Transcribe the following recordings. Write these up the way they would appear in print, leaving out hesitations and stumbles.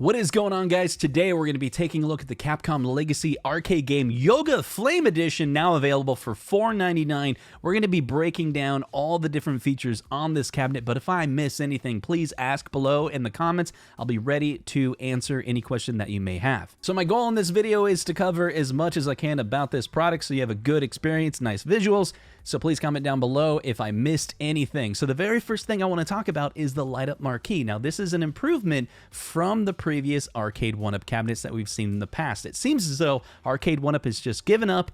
What is going on, guys? Today we're going to be taking a look at the Capcom Legacy arcade game Yoga Flame Edition, now available for $4.99. We're going to be breaking down all the different features on this cabinet, but if I miss anything, please ask below in the comments. I'll be ready to answer any question that you may have. So my goal in this video is to cover as much as I can about this product so you have a good experience, nice visuals. So please comment down below if I missed anything. So the very first thing I want to talk about is the light up marquee. Now this is an improvement from the previous Arcade1up cabinets that we've seen in the past. It seems as though Arcade1up has just given up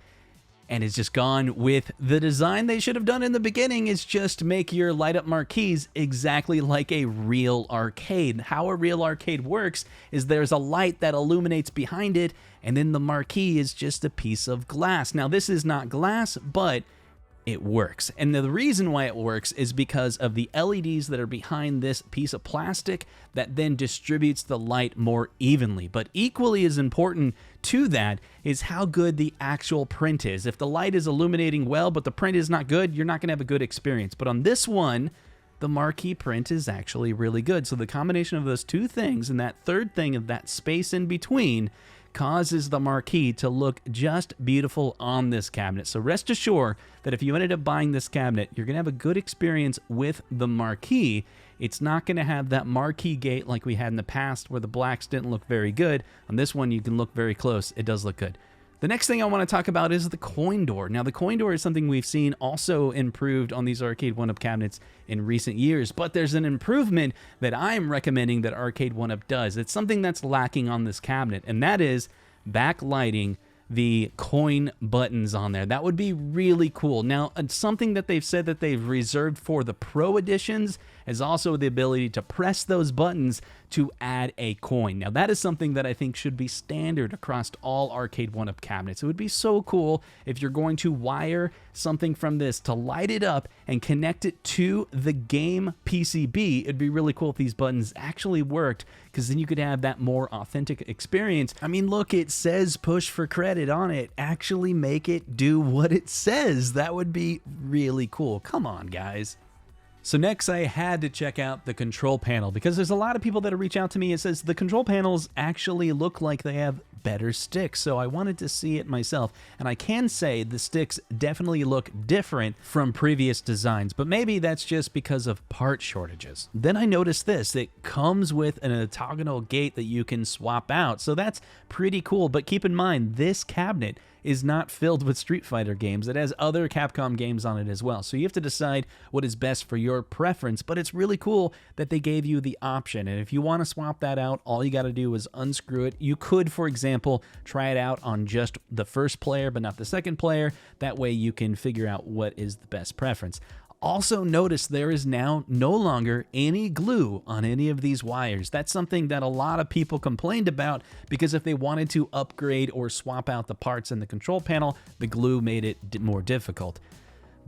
and has just gone with the design they should have done in the beginning, is just make your light up marquees exactly like a real arcade. How a real arcade works is there's a light that illuminates behind it, and then the marquee is just a piece of glass. Now this is not glass, but it works. And the reason why it works is because of the LEDs that are behind this piece of plastic that then distributes the light more evenly. But equally as important to that is how good the actual print is. If the light is illuminating well, but the print is not good, you're not going to have a good experience. But on this one, the marquee print is actually really good. So the combination of those two things and that third thing of that space in between causes the marquee to look just beautiful on this cabinet. So rest assured that if you ended up buying this cabinet, you're going to have a good experience with the marquee. It's not going to have that marquee gate like we had in the past where the blacks didn't look very good. On this one, you can look very close. It does look good. The next thing I want to talk about is the coin door. Now, the coin door is something we've seen also improved on these Arcade1up cabinets in recent years, but there's an improvement that I'm recommending that Arcade1up does. It's something that's lacking on this cabinet, and that is backlighting the coin buttons on there. That would be really cool. Now, something that they've said that they've reserved for the Pro Editions is also the ability to press those buttons to add a coin. Now, that is something that I think should be standard across all Arcade1up cabinets. It would be so cool if you're going to wire something from this to light it up and connect it to the game PCB. It'd be really cool if these buttons actually worked, because then you could have that more authentic experience. I mean, look, it says push for credit on it. Actually make it do what it says. That would be really cool. Come on, guys. So next I had to check out the control panel, because there's a lot of people that reach out to me and says the control panels actually look like they have better sticks. So I wanted to see it myself, and I can say the sticks definitely look different from previous designs, but maybe that's just because of part shortages. Then I noticed this, it comes with an orthogonal gate that you can swap out. So that's pretty cool, but keep in mind this cabinet is not filled with Street Fighter games. It has other Capcom games on it as well. So you have to decide what is best for your preference, but it's really cool that they gave you the option. And if you want to swap that out, all you got to do is unscrew it. You could, for example, try it out on just the first player, but not the second player. That way you can figure out what is the best preference. Also notice there is now no longer any glue on any of these wires. That's something that a lot of people complained about, because if they wanted to upgrade or swap out the parts in the control panel, the glue made it more difficult.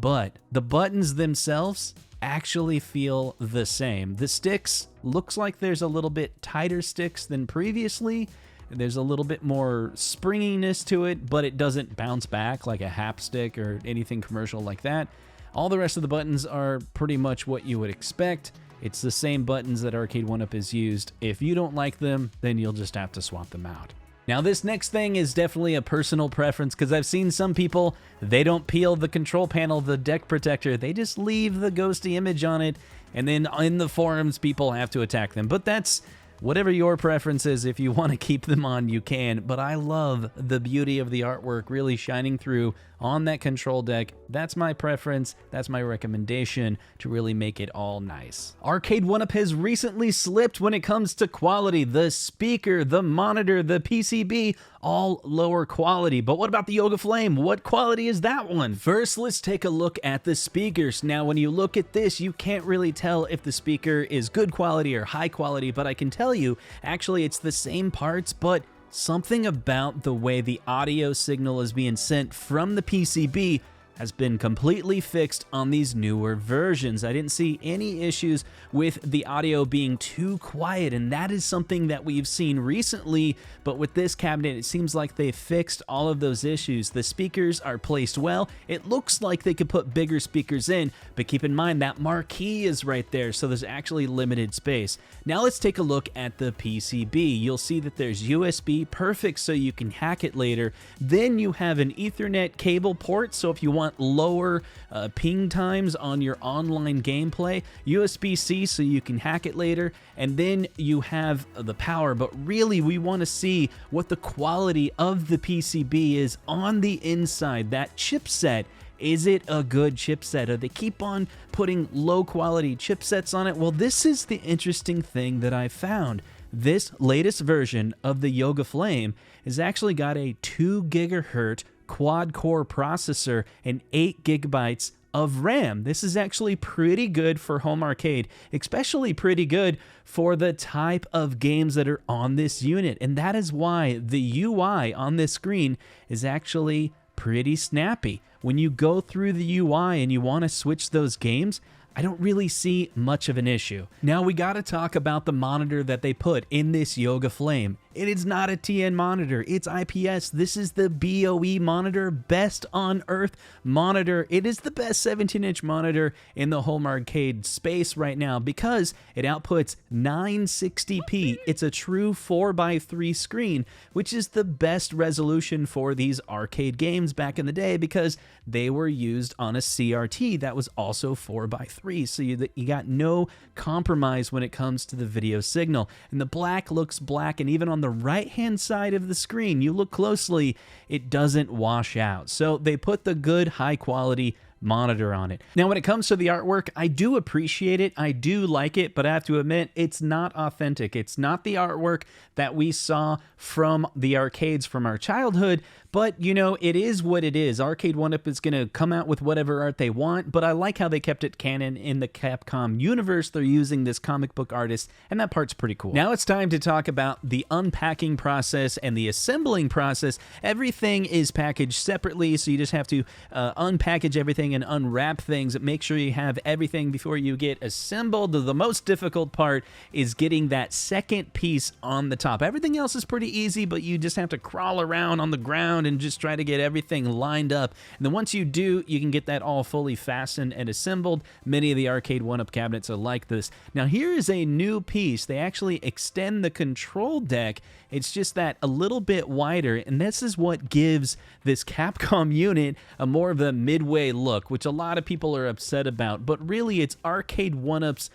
But the buttons themselves actually feel the same. The sticks, looks like there's a little bit tighter sticks than previously. There's a little bit more springiness to it, but it doesn't bounce back like a hapstick or anything commercial like that. All the rest of the buttons are pretty much what you would expect. It's the same buttons that Arcade1up has used. If you don't like them, then you'll just have to swap them out. Now, this next thing is definitely a personal preference, because I've seen some people, they don't peel the control panel, the deck protector. They just leave the ghosty image on it, and then in the forums, people have to attack them. But that's whatever your preference is. If you want to keep them on, you can. But I love the beauty of the artwork really shining through on that control deck. That's my preference. That's my recommendation to really make it all nice. Arcade1up has recently slipped when it comes to quality. The speaker, the monitor, the PCB, all lower quality. But what about the Yoga Flame? What quality is that one? First, let's take a look at the speakers. Now, when you look at this, you can't really tell if the speaker is good quality or high quality, but I can tell you, actually, it's the same parts, but something about the way the audio signal is being sent from the PCB has been completely fixed on these newer versions. I didn't see any issues with the audio being too quiet, and that is something that we've seen recently, but with this cabinet, it seems like they fixed all of those issues. The speakers are placed well. It looks like they could put bigger speakers in, but keep in mind that marquee is right there, so there's actually limited space. Now let's take a look at the PCB. You'll see that there's USB, perfect so you can hack it later. Then you have an Ethernet cable port, so if you want lower ping times on your online gameplay, USB-C so you can hack it later, and then you have the power. But really, we want to see what the quality of the PCB is on the inside. That chipset, is it a good chipset? Or they keep on putting low quality chipsets on it? Well, this is the interesting thing that I found. This latest version of the Yoga Flame has actually got a 2 gigahertz quad-core processor and 8 gigabytes of RAM. This is actually pretty good for home arcade, especially pretty good for the type of games that are on this unit. And that is why the UI on this screen is actually pretty snappy. When you go through the UI and you want to switch those games, I don't really see much of an issue. Now we gotta talk about the monitor that they put in this Yoga Flame. It is not a TN monitor, it's IPS. This is the BOE monitor, best on earth monitor. It is the best 17-inch monitor in the home arcade space right now because it outputs 960p. It's a true 4:3 screen, which is the best resolution for these arcade games back in the day because they were used on a CRT that was also 4:3. So you got no compromise when it comes to the video signal. And the black looks black, and even on the right-hand side of the screen, you look closely, it doesn't wash out. So they put the good, high-quality monitor on it. Now, when it comes to the artwork, I do appreciate it. I do like it, but I have to admit, it's not authentic. It's not the artwork that we saw from the arcades from our childhood, but, you know, it is what it is. Arcade1up is going to come out with whatever art they want, but I like how they kept it canon in the Capcom universe. They're using this comic book artist, and that part's pretty cool. Now it's time to talk about the unpacking process and the assembling process. Everything is packaged separately, so you just have to unpackage everything and unwrap things. Make sure you have everything before you get assembled. The most difficult part is getting that second piece on the top. Everything else is pretty easy, but you just have to crawl around on the ground and just try to get everything lined up. And then once you do, you can get that all fully fastened and assembled. Many of the Arcade1up cabinets are like this. Now here is a new piece. They actually extend the control deck. It's just that a little bit wider, and this is what gives this Capcom unit a more of a midway look, which a lot of people are upset about, but really it's Arcade1up's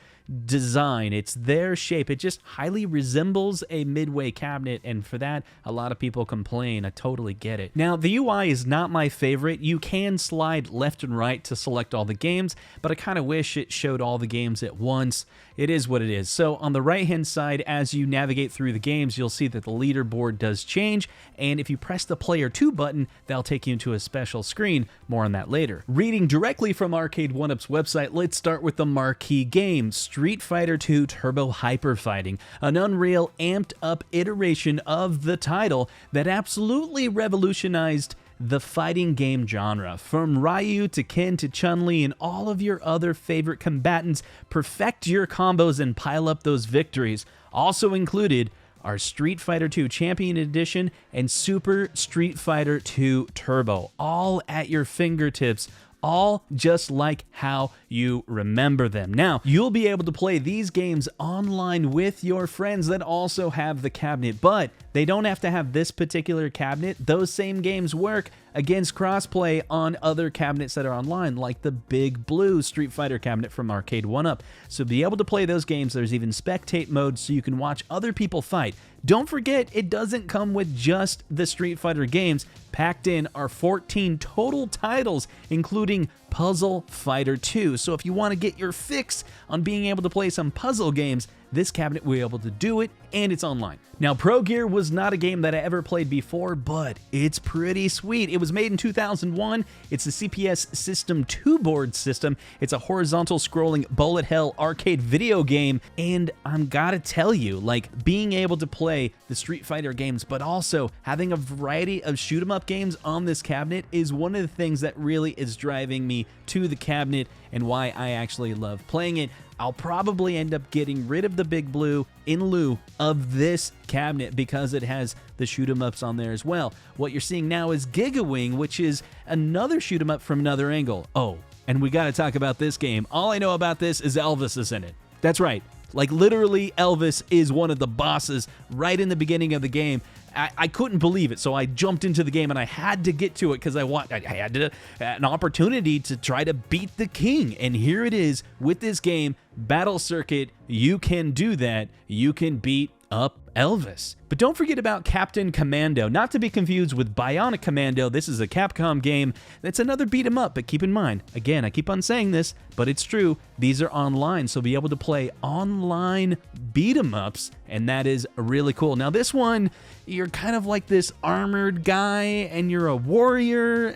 design. It's their shape. It just highly resembles a midway cabinet, and for that, a lot of people complain. I totally get it. Now, the UI is not my favorite. You can slide left and right to select all the games, but I kind of wish it showed all the games at once. It is what it is. So on the right-hand side, as you navigate through the games, you'll see that the leaderboard does change, and if you press the Player 2 button, that'll take you into a special screen. More on that later. Reading directly from Arcade1up's website, let's start with the marquee game, Street Fighter II Turbo Hyper Fighting, an unreal, amped-up iteration of the title that absolutely revolutionized the fighting game genre. From Ryu to Ken to Chun-Li and all of your other favorite combatants, perfect your combos and pile up those victories. Also included are Street Fighter II Champion Edition and Super Street Fighter II Turbo, all at your fingertips, all just like how you remember them. Now, you'll be able to play these games online with your friends that also have the cabinet, but they don't have to have this particular cabinet. Those same games work against crossplay on other cabinets that are online, like the Big Blue Street Fighter cabinet from Arcade1up. So be able to play those games. There's even spectate mode so you can watch other people fight. Don't forget, it doesn't come with just the Street Fighter games. Packed in are 14 total titles, including Puzzle Fighter 2. So if you want to get your fix on being able to play some puzzle games, this cabinet will be able to do it, and it's online. Now, Pro Gear was not a game that I ever played before, but it's pretty sweet. It was made in 2001. It's a CPS System 2 board system. It's a horizontal scrolling bullet hell arcade video game, and I'm gotta tell you, like, being able to play the Street Fighter games, but also having a variety of shoot 'em up games on this cabinet is one of the things that really is driving me to the cabinet and why I actually love playing it. I'll probably end up getting rid of the Big Blue in lieu of this cabinet because it has the shoot 'em ups on there as well. What you're seeing now is Gigawing, which is another shoot 'em up from another angle. Oh, and we gotta talk about this game. All I know about this is Elvis is in it. That's right. Like, literally, Elvis is one of the bosses right in the beginning of the game. I couldn't believe it, so I jumped into the game and I had to get to it because I had an opportunity to try to beat the king. And here it is with this game, Battle Circuit. You can do that. You can beat up Elvis. But don't forget about Captain Commando, not to be confused with Bionic Commando. This is a Capcom game that's another beat 'em up, but keep in mind, again, I keep on saying this, but it's true, these are online, so be able to play online beat 'em ups, and that is really cool. Now this one, you're kind of like this armored guy, and you're a warrior,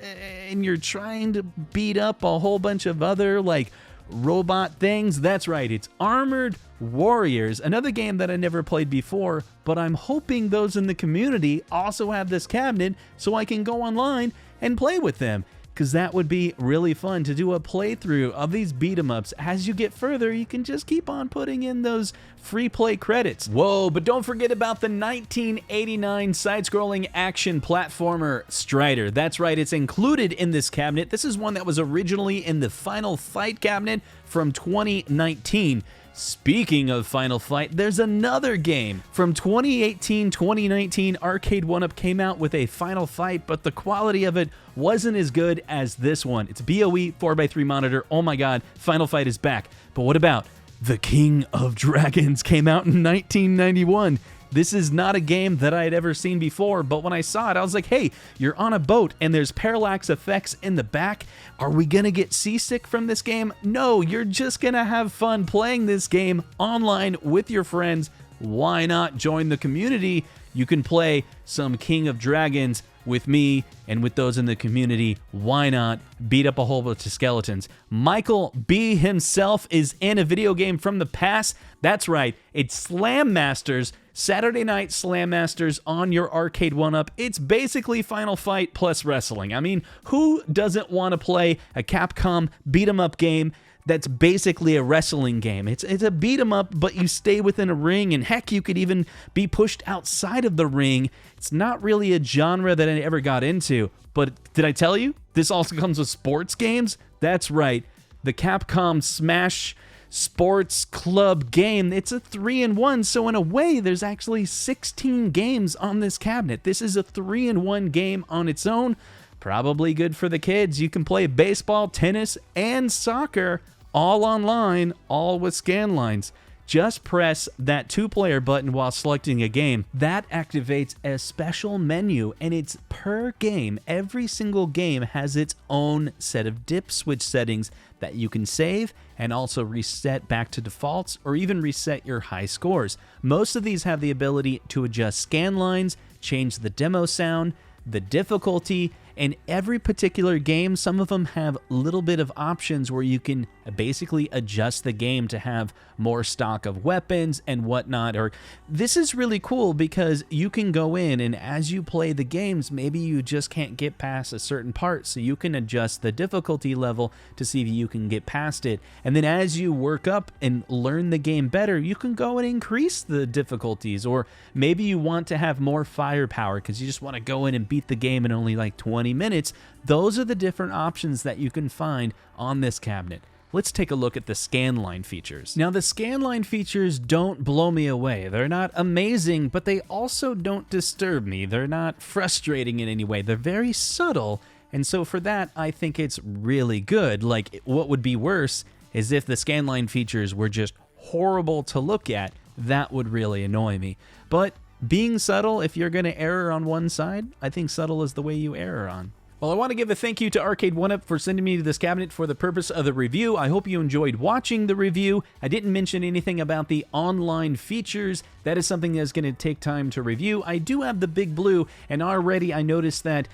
and you're trying to beat up a whole bunch of other, like, robot things. That's right, it's Armored Warriors, another game that I never played before, but I'm hoping those in the community also have this cabinet so I can go online and play with them, because that would be really fun to do a playthrough of these beat 'em ups. As you get further, you can just keep on putting in those free play credits. Whoa, but don't forget about the 1989 side-scrolling action platformer Strider. That's right, it's included in this cabinet. This is one that was originally in the Final Fight cabinet from 2019. Speaking of Final Fight, there's another game. From 2018-2019, Arcade1up came out with a Final Fight, but the quality of it wasn't as good as this one. It's a BOE 4x3 monitor. Oh my god, Final Fight is back. But what about The King of Dragons? Came out in 1991. This is not a game that I had ever seen before, but when I saw it, I was like, hey, you're on a boat and there's parallax effects in the back. Are we gonna get seasick from this game? No, you're just gonna have fun playing this game online with your friends. Why not join the community? You can play some King of Dragons with me and with those in the community. Why not beat up a whole bunch of skeletons? Michael B himself is in a video game from the past. That's right, it's Slam Masters, Saturday Night Slam Masters on your Arcade1up. It's basically Final Fight plus wrestling. I mean, who doesn't want to play a Capcom beat 'em up game that's basically a wrestling game? It's a beat 'em up, but you stay within a ring, and heck, you could even be pushed outside of the ring. It's not really a genre that I ever got into, but did I tell you? This also comes with sports games? That's right, the Capcom Smash Sports Club game. It's a 3-in-1, so in a way, there's actually 16 games on this cabinet. This is a 3-in-1 game on its own. Probably good for the kids. You can play baseball, tennis, and soccer all online, all with scan lines. Just press that 2-player button while selecting a game. That activates a special menu, and it's per game. Every single game has its own set of dip switch settings that you can save and also reset back to defaults or even reset your high scores. Most of these have the ability to adjust scan lines, change the demo sound, the difficulty, and every particular game, some of them have a little bit of options where you can basically adjust the game to have more stock of weapons and whatnot. Or this is really cool because you can go in and as you play the games, maybe you just can't get past a certain part, so you can adjust the difficulty level to see if you can get past it. And then as you work up and learn the game better, you can go and increase the difficulties. Or maybe you want to have more firepower because you just want to go in and beat the game in only like 20 minutes. Those are the different options that you can find on this cabinet. Let's take a look at the scanline features. Now, the scanline features don't blow me away. They're not amazing, but they also don't disturb me. They're not frustrating in any way. They're very subtle, and so for that, I think it's really good. Like, what would be worse is if the scanline features were just horrible to look at. That would really annoy me. But being subtle, if you're going to err on one side, I think subtle is the way you err on. Well, I want to give a thank you to Arcade1up for sending me this cabinet for the purpose of the review. I hope you enjoyed watching the review. I didn't mention anything about the online features. That is something that's going to take time to review. I do have the Big Blue, and already I noticed that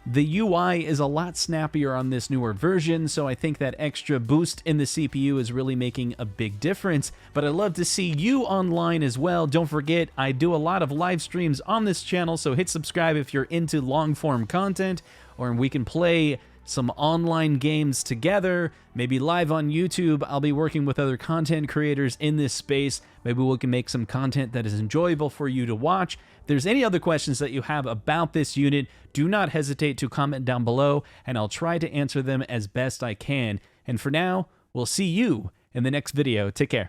the UI is a lot snappier on this newer version, so I think that extra boost in the CPU is really making a big difference. But I'd love to see you online as well. Don't forget, I do a lot of live streams on this channel, so hit subscribe if you're into long-form content, or we can play some online games together, maybe live on YouTube. I'll be working with other content creators in this space. Maybe we can make some content that is enjoyable for you to watch. If there's any other questions that you have about this unit, do not hesitate to comment down below, and I'll try to answer them as best I can. And for now, we'll see you in the next video. Take care.